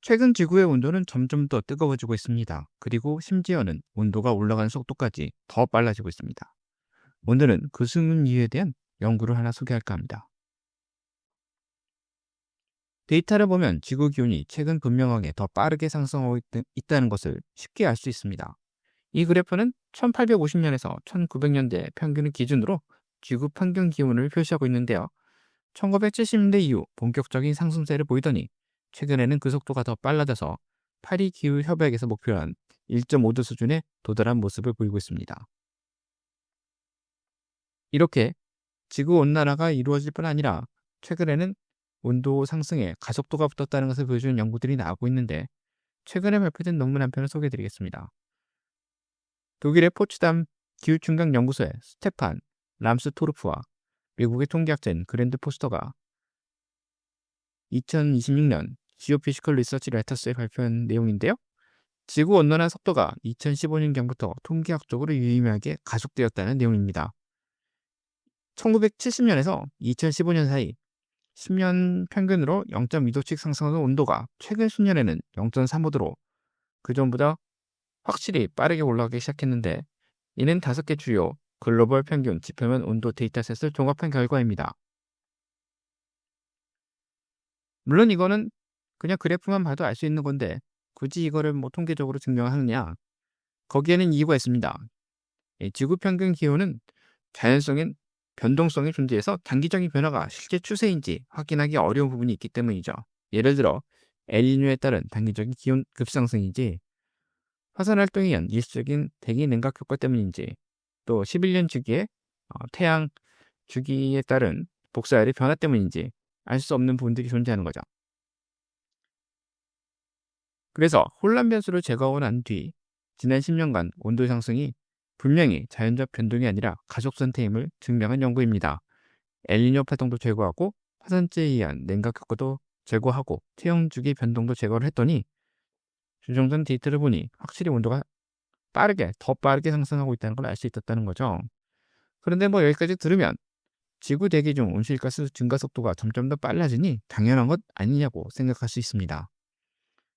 최근 지구의 온도는 점점 더 뜨거워지고 있습니다. 그리고 심지어는 온도가 올라가는 속도까지 더 빨라지고 있습니다. 오늘은 그 숨은 이유에 대한 연구를 하나 소개할까 합니다. 데이터를 보면 지구 기온이 최근 분명하게 더 빠르게 상승하고 있다는 것을 쉽게 알 수 있습니다. 이 그래프는 1850년에서 1900년대 평균을 기준으로 지구 평균 기온을 표시하고 있는데요. 1970년대 이후 본격적인 상승세를 보이더니 최근에는 그 속도가 더 빨라져서 파리 기후 협약에서 목표한 1.5도 수준에 도달한 모습을 보이고 있습니다. 이렇게 지구 온난화가 이루어질 뿐 아니라 최근에는 온도 상승에 가속도가 붙었다는 것을 보여주는 연구들이 나오고 있는데, 최근에 발표된 논문 한 편을 소개해드리겠습니다. 독일의 포츠담 기후충격 연구소의 스테판 람스토르프와 미국의 통계학자인 그랜드 포스터가 2026년 지오피시컬 리서치 레터스에 발표한 내용인데요. 지구 온난화 속도가 2015년경부터 통계학적으로 유의미하게 가속되었다는 내용입니다. 1970년에서 2015년 사이 10년 평균으로 0.2도씩 상승하는 온도가 최근 수년에는 0.35도로 그전보다 확실히 빠르게 올라가기 시작했는데, 이는 5개 주요 글로벌 평균 지표면 온도 데이터셋을 종합한 결과입니다. 물론 이거는 그냥 그래프만 봐도 알 수 있는 건데 굳이 이거를 통계적으로 증명하느냐? 거기에는 이유가 있습니다. 지구 평균 기온은 자연적인 변동성이 존재해서 단기적인 변화가 실제 추세인지 확인하기 어려운 부분이 있기 때문이죠. 예를 들어 엘니뇨에 따른 단기적인 기온 급상승인지, 화산 활동에 의한 일시적인 대기 냉각 효과 때문인지, 또 11년 주기의 태양 주기에 따른 복사열의 변화 때문인지 알 수 없는 부분들이 존재하는 거죠. 그래서 혼란 변수를 제거하고 난 뒤 지난 10년간 온도 상승이 분명히 자연적 변동이 아니라 가속 상태임을 증명한 연구입니다. 엘니뇨 파동도 제거하고 화산재에 의한 냉각 효과도 제거하고 태양 주기 변동도 제거를 했더니 조정전 데이터를 보니 확실히 온도가 더 빠르게 상승하고 있다는 걸 알 수 있었다는 거죠. 그런데 여기까지 들으면 지구 대기 중 온실가스 증가 속도가 점점 더 빨라지니 당연한 것 아니냐고 생각할 수 있습니다.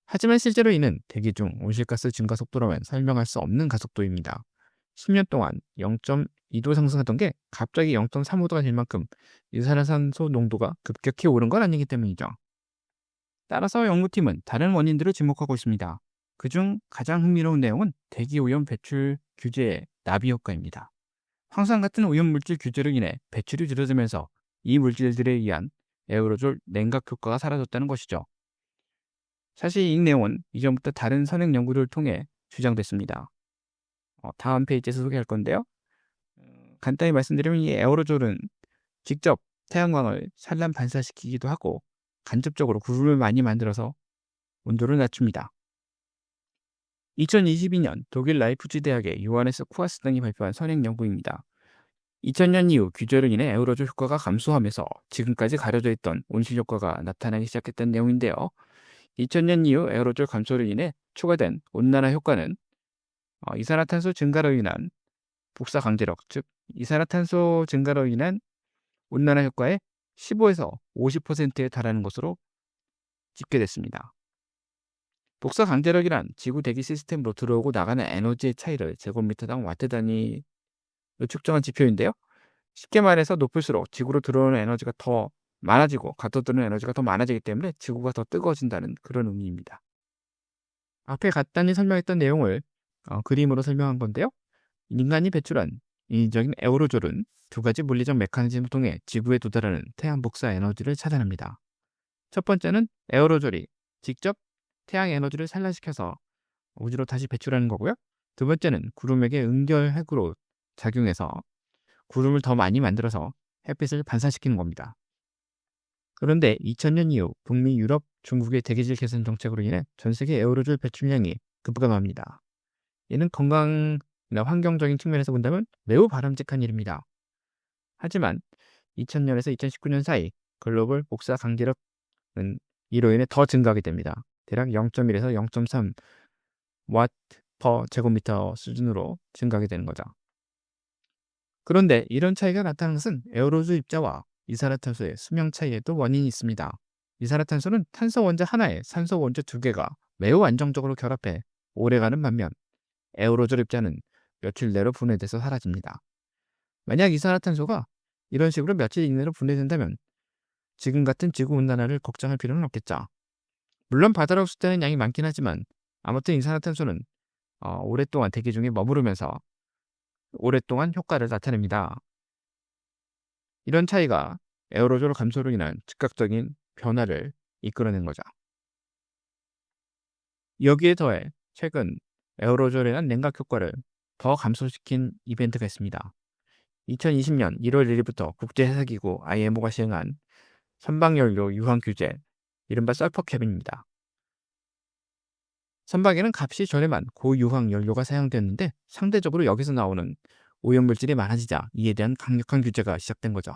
하지만 실제로 이는 대기 중 온실가스 증가 속도라면 설명할 수 없는 가속도입니다. 10년 동안 0.2도 상승하던 게 갑자기 0.35도가 될 만큼 이산화탄소 농도가 급격히 오른 건 아니기 때문이죠. 따라서 연구팀은 다른 원인들을 지목하고 있습니다. 그중 가장 흥미로운 내용은 대기오염 배출 규제의 나비 효과입니다. 황산 같은 오염물질 규제로 인해 배출이 줄어들면서 이 물질들에 의한 에어로졸 냉각 효과가 사라졌다는 것이죠. 사실 이 내용은 이전부터 다른 선행 연구를 통해 주장됐습니다. 다음 페이지에서 소개할 건데요. 간단히 말씀드리면 이 에어로졸은 직접 태양광을 산란 반사시키기도 하고 간접적으로 구름을 많이 만들어서 온도를 낮춥니다. 2022년 독일 라이프치 대학의 요하네스 쿠아스 등이 발표한 선행 연구입니다. 2000년 이후 규제로 인해 에어로졸 효과가 감소하면서 지금까지 가려져 있던 온실 효과가 나타나기 시작했던 내용인데요. 2000년 이후 에어로졸 감소로 인해 추가된 온난화 효과는 이산화탄소 증가로 인한 복사 강제력, 즉 이산화탄소 증가로 인한 온난화 효과의 15에서 50%에 달하는 것으로 집계됐습니다. 복사 강제력이란 지구 대기 시스템으로 들어오고 나가는 에너지의 차이를 제곱미터당 와트 단위로 측정한 지표인데요. 쉽게 말해서 높을수록 지구로 들어오는 에너지가 더 많아지고 가둬두는 에너지가 더 많아지기 때문에 지구가 더 뜨거워진다는 그런 의미입니다. 앞에 간단히 설명했던 내용을 그림으로 설명한 건데요. 인간이 배출한 인위적인 에어로졸은 두 가지 물리적 메커니즘을 통해 지구에 도달하는 태양 복사 에너지를 차단합니다. 첫 번째는 에어로졸이 직접 태양 에너지를 산란시켜서 우주로 다시 배출하는 거고요. 두 번째는 구름에게 응결핵으로 작용해서 구름을 더 많이 만들어서 햇빛을 반사시키는 겁니다. 그런데 2000년 이후 북미, 유럽, 중국의 대기질 개선 정책으로 인해 전 세계 에어로졸 배출량이 급감합니다. 이는 건강이나 환경적인 측면에서 본다면 매우 바람직한 일입니다. 하지만 2000년에서 2019년 사이 글로벌 복사 강제력은 이로 인해 더 증가하게 됩니다. 대략 0.1에서 0.3 와트 퍼 제곱미터 수준으로 증가하게 되는 거죠. 그런데 이런 차이가 나타나는 것은 에어로졸 입자와 이산화탄소의 수명 차이에도 원인이 있습니다. 이산화탄소는 탄소 원자 하나에 산소 원자 두 개가 매우 안정적으로 결합해 오래가는 반면 에어로졸 입자는 며칠 내로 분해돼서 사라집니다. 만약 이산화탄소가 이런 식으로 며칠 이내로 분해된다면 지금 같은 지구온난화를 걱정할 필요는 없겠죠. 물론 바다로 흡수되는 양이 많긴 하지만 아무튼 이산화탄소는 오랫동안 대기 중에 머무르면서 오랫동안 효과를 나타냅니다. 이런 차이가 에어로졸 감소로 인한 즉각적인 변화를 이끌어낸 거죠. 여기에 더해 최근 에어로졸에 대한 냉각 효과를 더 감소시킨 이벤트가 있습니다. 2020년 1월 1일부터 국제해사기구 IMO가 시행한 선박연료 유황 규제, 이른바 설퍼캡입니다. 선박에는 값이 저렴한 고유황 연료가 사용됐는데 상대적으로 여기서 나오는 오염물질이 많아지자 이에 대한 강력한 규제가 시작된 거죠.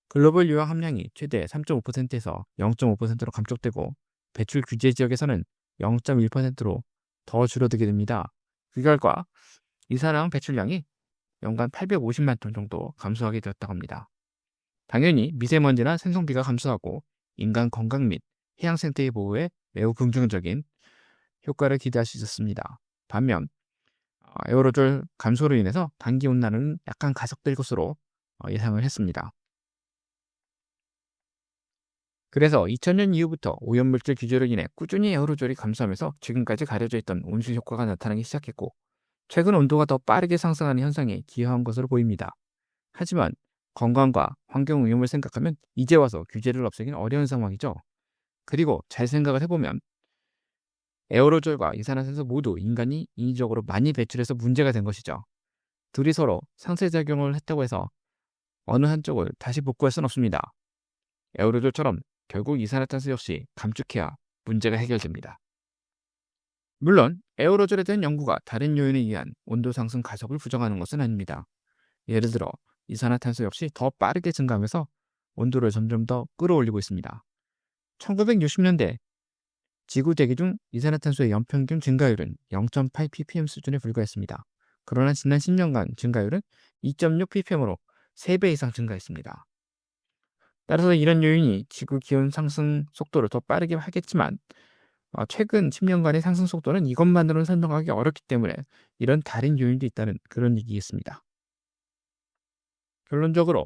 글로벌 유황 함량이 최대 3.5%에서 0.5%로 감축되고 배출 규제 지역에서는 0.1%로 더 줄어들게 됩니다. 그 결과 이산화황 배출량이 연간 850만 톤 정도 감소하게 되었다고 합니다. 당연히 미세먼지나 생성비가 감소하고 인간 건강 및 해양 생태계 보호에 매우 긍정적인 효과를 기대할 수 있었습니다. 반면 에어로졸 감소로 인해서 단기 온난화는 약간 가속될 것으로 예상을 했습니다. 그래서 2000년 이후부터 오염물질 규제로 인해 꾸준히 에어로졸이 감소하면서 지금까지 가려져 있던 온실 효과가 나타나기 시작했고 최근 온도가 더 빠르게 상승하는 현상에 기여한 것으로 보입니다. 하지만 건강과 환경 오염을 생각하면 이제 와서 규제를 없애기는 어려운 상황이죠. 그리고 잘 생각을 해보면 에어로졸과 이산화탄소 모두 인간이 인위적으로 많이 배출해서 문제가 된 것이죠. 둘이 서로 상쇄작용을 했다고 해서 어느 한쪽을 다시 복구할 수는 없습니다. 에어로졸처럼 결국 이산화탄소 역시 감축해야 문제가 해결됩니다. 물론 에어로졸에 대한 연구가 다른 요인에 의한 온도 상승 가속을 부정하는 것은 아닙니다. 예를 들어 이산화탄소 역시 더 빠르게 증가하면서 온도를 점점 더 끌어올리고 있습니다. 1960년대 지구 대기 중 이산화탄소의 연평균 증가율은 0.8 ppm 수준에 불과했습니다. 그러나 지난 10년간 증가율은 2.6 ppm으로 3배 이상 증가했습니다. 따라서 이런 요인이 지구 기온 상승 속도를 더 빠르게 하겠지만 최근 10년간의 상승 속도는 이것만으로는 설명하기 어렵기 때문에 이런 다른 요인도 있다는 그런 얘기겠습니다. 결론적으로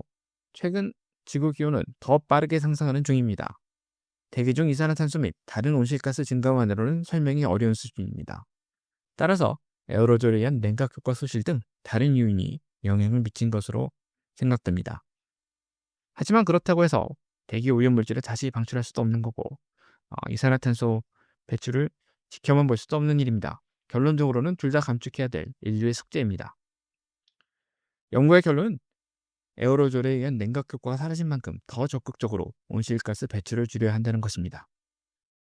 최근 지구 기온은 더 빠르게 상승하는 중입니다. 대기 중 이산화탄소 및 다른 온실가스 증가만으로는 설명이 어려운 수준입니다. 따라서 에어로졸에 의한 냉각 효과 소실 등 다른 요인이 영향을 미친 것으로 생각됩니다. 하지만 그렇다고 해서 대기 오염물질을 다시 방출할 수도 없는 거고 이산화탄소 배출을 지켜만 볼 수도 없는 일입니다. 결론적으로는 둘 다 감축해야 될 인류의 숙제입니다. 연구의 결론은 에어로졸에 의한 냉각 효과가 사라진 만큼 더 적극적으로 온실가스 배출을 줄여야 한다는 것입니다.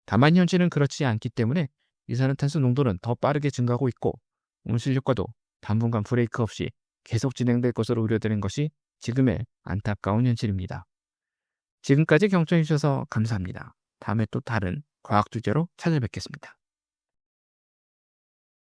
다만 현실은 그렇지 않기 때문에 이산화탄소 농도는 더 빠르게 증가하고 있고 온실 효과도 당분간 브레이크 없이 계속 진행될 것으로 우려되는 것이 지금의 안타까운 현실입니다. 지금까지 경청해 주셔서 감사합니다. 다음에 또 다른 과학 주제로 찾아뵙겠습니다.